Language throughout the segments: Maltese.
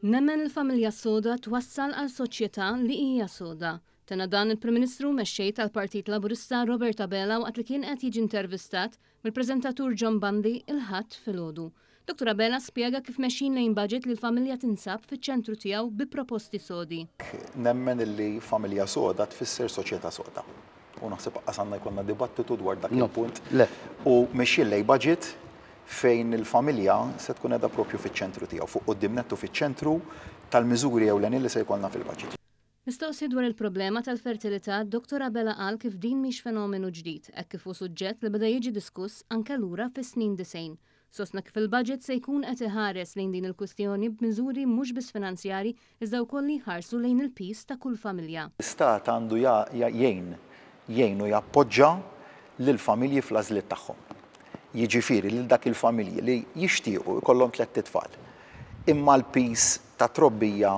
Nemmen il-familja soda twassal għal soċjetà li hija soda. Tena dan il-Prim Ministru mexxej tal-Partit Laburista Robert Abela waqt li kien qed jiġi intervistat mill-preżentatur John Bundy il-ħadd filgħodu. Dr. Abela spjega kif mexxin lejn budget li l-familja tinsab fiċ-ċentru tiegħu bi proposti sodi. Nemmen li familja soda tfisser soċjetà soda. U naħseb qasanna jkollna dibattitu dwar dak il-punt. U mexxin lejn budget fejn il-familja se tkun qiegħda propju fiċ-ċentru tiegħu, fuq quddiem nettu fiċ-ċentru tal-miżuri ewlenin li se jkollna fil-budget. Mistoqsi dwar il-problema tal-fertilità, Dr. Abela qal kif din mhix fenomenu ġdid, hekk kif hu suġġett li beda jiġi diskuss anke lura fis-snin 90. Sostna kif il-budget se jkun qed iħares lejn din il-kwistjoni b'miżuri mhux biss finanzjarji iżda wkoll jħarsu lejn il-pis ta' kull familja. L-istat għandu jgħin u jappoġġa lill-familji fl-għażliet tagħhom. Jiġifieri lil dak il-familji li jixtiequ jkollhom 3 tfal. Imma l-pis ta' trobbija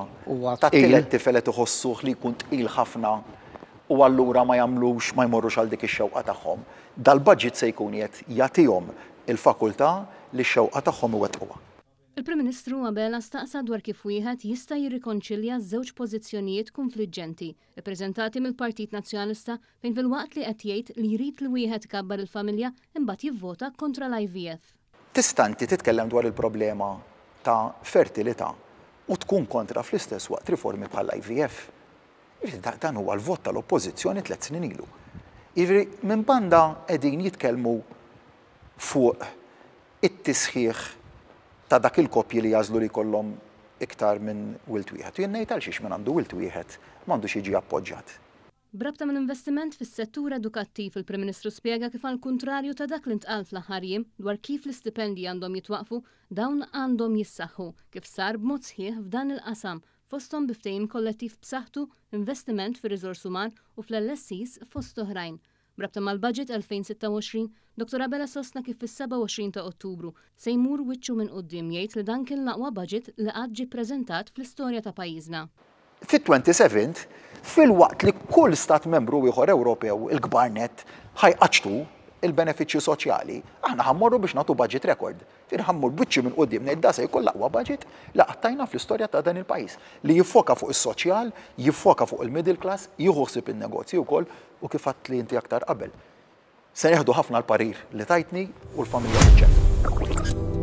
ta' tielet tifel qed iħossuh li jkun tqil ħafna u allura ma jagħmlux ma jmorrux għal dik ix-xewqa tagħhom. Dal-budget se jkun qed jagħtihom il-fakultà li x-xewqa tagħhom iwettquha. Il-Prim Ministru Abela staqsa dwar kif wieħed jista' jirrikonċilja żewġ pożizzjonijiet konfliġġenti ippreżentati mill-Partit Nazzjonalista fejn fil-waqt li qed jgħid li jrid li wieħed kabbar il-familja imbagħad jivvota kontra l-IVF. Tista' inti titkellem dwar il-problema ta' fertilità u tkun kontra fl-istess waqt riformi bħall-IVF. Dan huwa l-vot tal-oppożizzjoni 3 snin ilu. Jiġifieri minn banda qegħdin jitkellmu fuq it-tisħiħ ta' dak il-koppji li jażlu li jkollhom iktar minn wilt wieħed. U jien ngħid għal xiex minn għandu wilt wieħed m'għandux jiġi appoġġjat. Brabta minn investiment fis-settur edukattiv il-Prim Ministru spjega kif għal kuntrarju ta' dak li ntqal fl-aħħar jiem dwar kif l-istipendji għandhom jitwaqfu dawn għandhom jissaħħu kif sar b'mod sħiħ f'dan il-qasam fosthom biftehim kollettiv b'saħħtu, investiment fir-riżors uman u fl-LSCs fost oħrajn. Brabta mal-budget 2026, Dr. Abela sostna kif fis-27 ta' Ottubru se jmur wiċċu minn quddiem jgħid li dan kien l-aqwa budget li qatt ġie ppreżentat fl-istorja ta' pajjiżna. Fit-27, fil-waqt li kull stat membru ieħor Ewropew il-Gbarnet ħajqaċtu il-benefiċċju soċjali, aħna ħammorru biex nagħtu budget record. Ħammur biċċi minn quddiem ngħid da se jkun l-aqwa budget li qattajna fl-istorja ta' dan il-pajjiż li jiffoka fuq is-soċjal, jiffoka fuq il-middle class, jieħu ħsieb in-negozji wkoll u kif għadt li inti aktar qabel. Se neħdu ħafna l-parir li tajtni u l-familja biċċa.